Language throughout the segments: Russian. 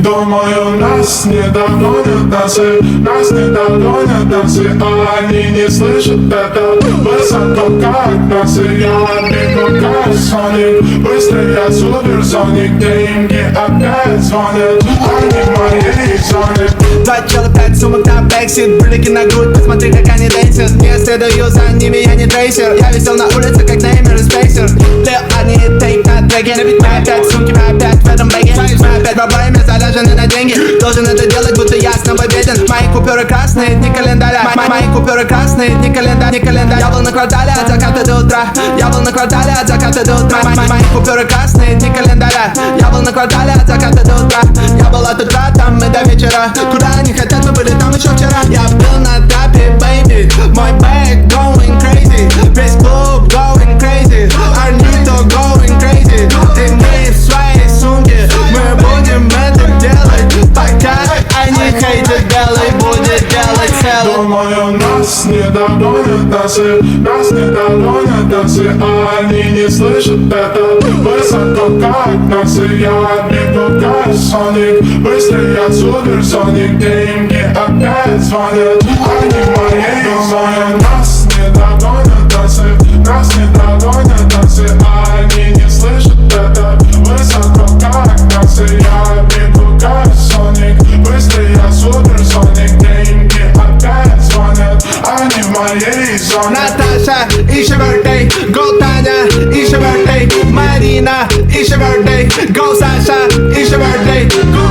Думаю, нас не догонят танцы, нас не догонят танцы, а они не слышат это. Высоко как носы, я бегу как Соник, быстрый я суперсоник, деньги опять звонят, они в моей зоне. Два чела, 5 сумок на бэксит, брюлики на грудь, посмотри, как они дэнсят. Не следую за ними, я не трейсер. Я висел на улице, как Неймер и Спейсер. Лил одни тейп на треке, на ведь мы опять сумки, мы опять в этом бэге. Мы опять в проблеме, заряжены на деньги. Должен это делать, будто я снова беден. Мои купюры красные, дни календаря. Мои купюры красные, дни календарь. Я был на квартале от заката до утра. Я был на квартале от заката до утра. Мои купюры красные, дни календаря. Я был на квартале от заката до утра. Я был от утра, там мы до вечера. Куда они хотят, мы были там еще вчера. Я был на трапе, baby. Мой бэк going crazy. Весь клуб going crazy. Арнито going crazy. Деньги в своей сумке. Мы будем это делать, пока они хейтят, белый будет делать целый. Думаю, нас не догонят танцы, нас не догонят танцы, а они не слышат это. Высоко как носы, я бегу как Соник, быстрый я суперсоник, деньги опять звонят, они в моей зоне. Нас не догонят танцы, нас не догонят танцы, а они не слышат это. Высоко как носы, я бегу как Соник, быстрый я суперсоник, деньги опять звонят, они в моей зоне. Наташа, it's your birthday. Go Таня, it's your birthday. Марина, it's your birthday. Go Саша, it's your birthday.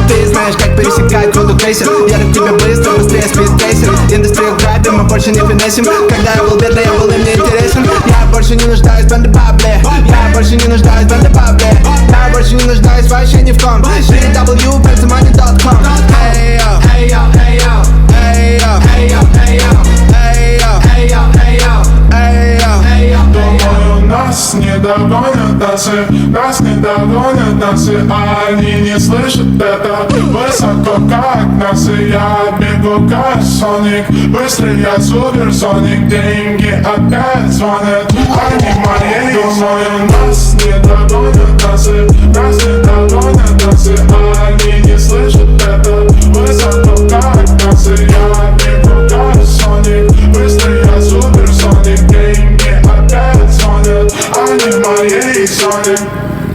Ты знаешь, как пересекать воду крейсер. Я к тебе быстро, быстрее спидтрейсер. Индустрию грабим, мы больше не финесим. Когда я был бедный, я был им не интересен. Я больше не нуждаюсь в бэндэ-бабле. Я больше не нуждаюсь в бэндэ-бабле. Я больше не нуждаюсь вообще ни в ком. www.pensamoney.com. Hey yo, hey yo, hey yo, hey yo, hey yo, hey yo, hey yo, hey yo, hey yo, hey yo, hey yo. Думаю, нас не догонят танцы, нас не догонят танцы, а они не слышат это. Высоко как носы, я бегу как Соник, быстрый я суперсоник, деньги опять звонят, они в моей. Думаю, нас не догонят танцы, нас не догонят танцы, а они не слышат это. Высоко как носы, я бегу как Соник, быстрый я суперсоник, деньги опять звонят, они в моей зоне.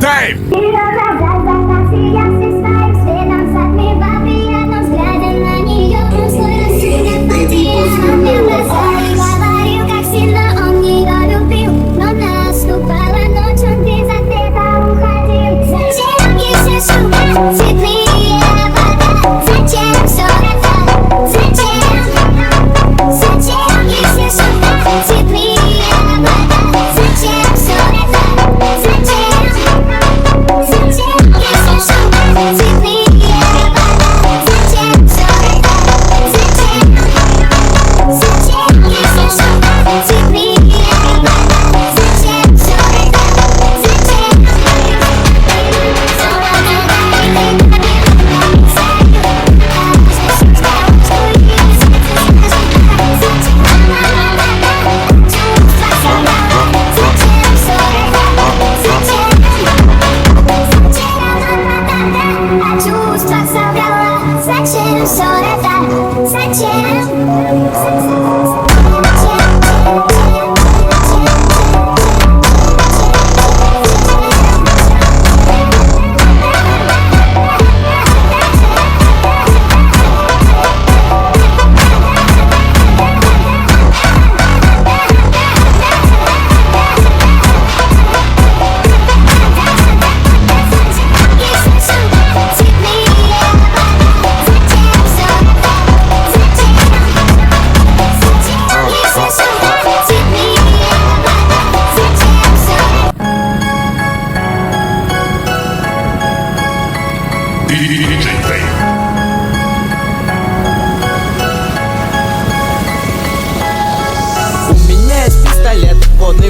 Дэйв!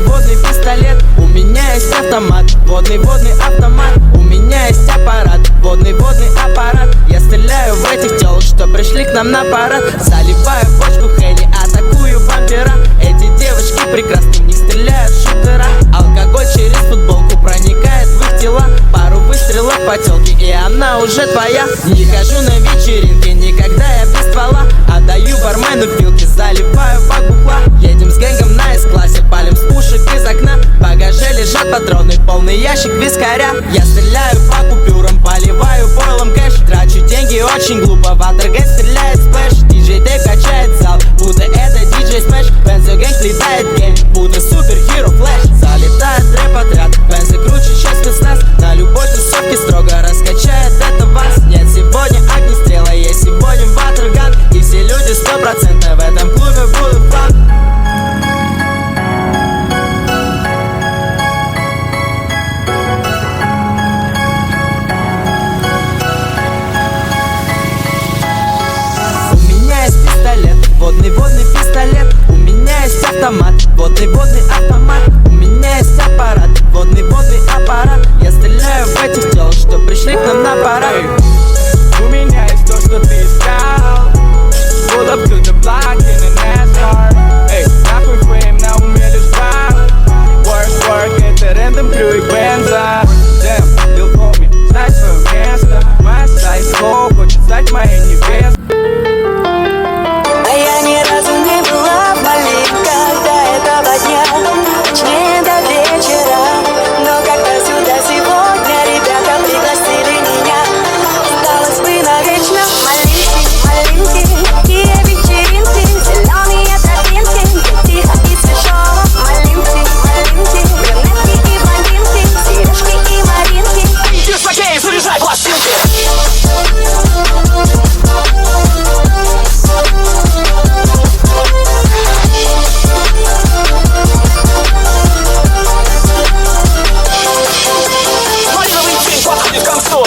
Водный пистолет, у меня есть автомат. Водный автомат, у меня есть аппарат. Водный аппарат. Я стреляю в этих тёлок, что пришли к нам на парад. Заливаю бочку Хенни, атакую бампера. Эти девочки прекрасны, не стреляют в шутера. Алкоголь через футболку проникает в их тела. Пару выстрелов по тёлке, и она уже твоя. Прихожу на вечеринки, никогда я без ствола. Отдаю бармену филки, заливаю по губла. Едем с гэнгом на С-классе, палим с пушек из окна. В багаже лежат патроны, полный ящик вискаря. Я стреляю по купюрам, поливаю бойлом кэш. Трачу деньги очень глупо, ватергейт стреляет сплэш. Диджей Дэйв качает зал, будто это диджей смэш. Бензогэнг летает гейм, будто суперхиро флэш. Залетает рэп-отряд, бензы круче, чем спецназ. На любой тусовке строго раскачает это вас. Нет, сегодня огнестрела, есть сегодня ватерган. И все люди 100% в этом клубе будут фан. Водный пистолет, у меня есть автомат. Водный автомат, у меня есть аппарат. Водный аппарат. Я стреляю в этих тел, что пришли к нам на парад. У меня есть то, что ты искал. Pull up to the block in a NASCAR. Эй, нахуй фейм, на уме лишь два. Work, это рэндом, крю и бенза. Damn, lil homie, знай свое место. Моя сайт-хоу хочет стать моей невестой. Я ни разу не была в маленьком до этого дня, точнее до вечера. Но когда сюда сегодня ребята пригласили меня, осталось бы навечно. Маленькие, такие вечеринки, зеленые тропинки, тихо и свежо. Маленькие, брюнетки и блондинки, сережки и маринки. Диск-жокей, заряжай пластинки.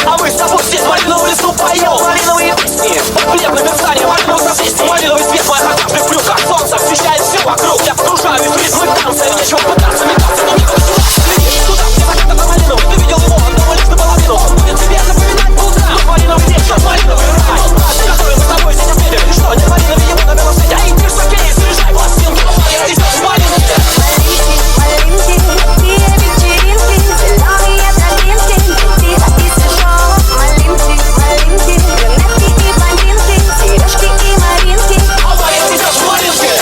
А мы с тобой здесь малиновый лесу поем. Малиновые песни, бледное мерцание малиновых созвездий. Малиновый свет моих огней в брюках. Солнце освещает все вокруг. Я погружаюсь в ритмы танца. И нечего пытаться метаться, но мне хочется следить туда, где закат малиновый. Ты видел его, он дома лишь наполовину. Он будет тебе напоминать по утрам. Малиновый вечер, малиновый рай. Который мы с тобой здесь отметили. И что, не малиновый его на белом свете. Эй, диск-жокей, заряжай пластинки. И здесь малиновый. Маленькие, такие вечеринки, зеленые тропинки, тихо и свежо. Маленькие, брюнетки и блондинки, сережки и маринки. А Маринка идет в Маринке.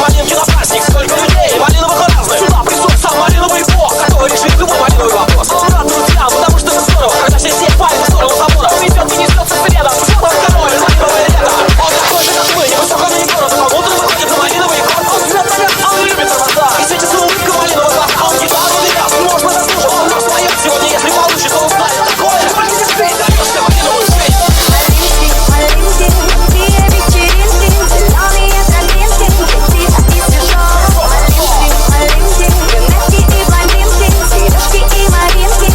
Малинки на праздник, сколько людей, малиновых разных. Сюда присутствует сам малиновый бог, который решит любой малиновый вопрос. Он рад друзьям, потому что это здорово, когда все здесь палят в сторону забора. Повезет и несется следом, целый второй малиновое лето. Он такой же, как мы, невысоко на город, но утром выходит на малиновый ход. Он свет наверх, а он любит тормоза. И светится улыбка малинового глаза, а он гитару даст, может заслужил. Он нас поет сегодня, если получится, он знает такое. Только здесь ты даешься малиновую жизнь. Маленькие, такие вечеринки, зеленые тропинки, тихо и свежо. Маленькие, брюнетки и блондинки, сережки и маринки.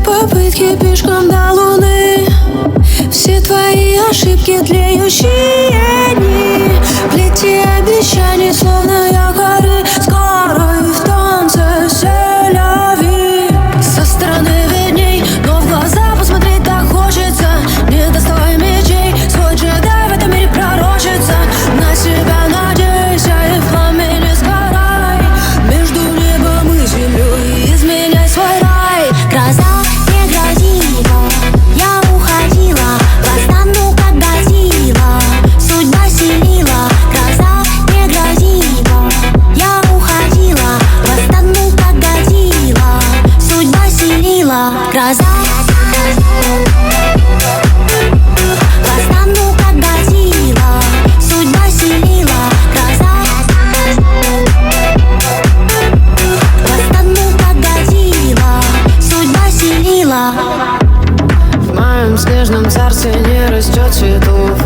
Попытки пешком до луны, все твои ошибки, тлеющие дни, плети обещаний, словно якоры, скоро в танце селяви. Со стороны видней, но в глаза посмотреть так хочется. Не доставай мечей, свой джедай в этом мире пророчится. На себя надейся и в пламени сгорай. Между небом и землей гроза. Восстану, как Годзилла, судьба селила. Гроза. Восстану, как Годзилла, судьба селила. В моем снежном царстве не растет цветов.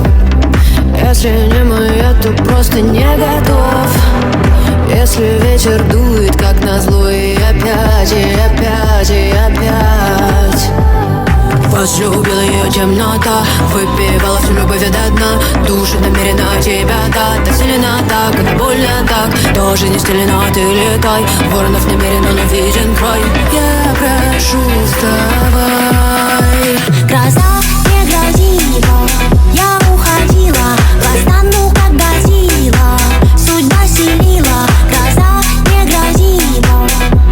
Если не моя, то просто не готов. Если ветер дует, как назло, и опять, и опять, и опять. Возлюбила ее темнота, выпивала всю любовь до дна. Душа намерена тебя дать, так сильно так, это больно так. Тоже не стелена, ты летай. Воронов намерен, он виден край. Я прошу, вставай. Гроза не грозила, я уходила. Восстану, как Годзилла, судьба селила. Гроза не грозила,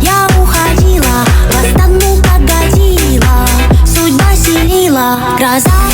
я уходила. Восстану, как Годзилла, судьба селила. Гроза.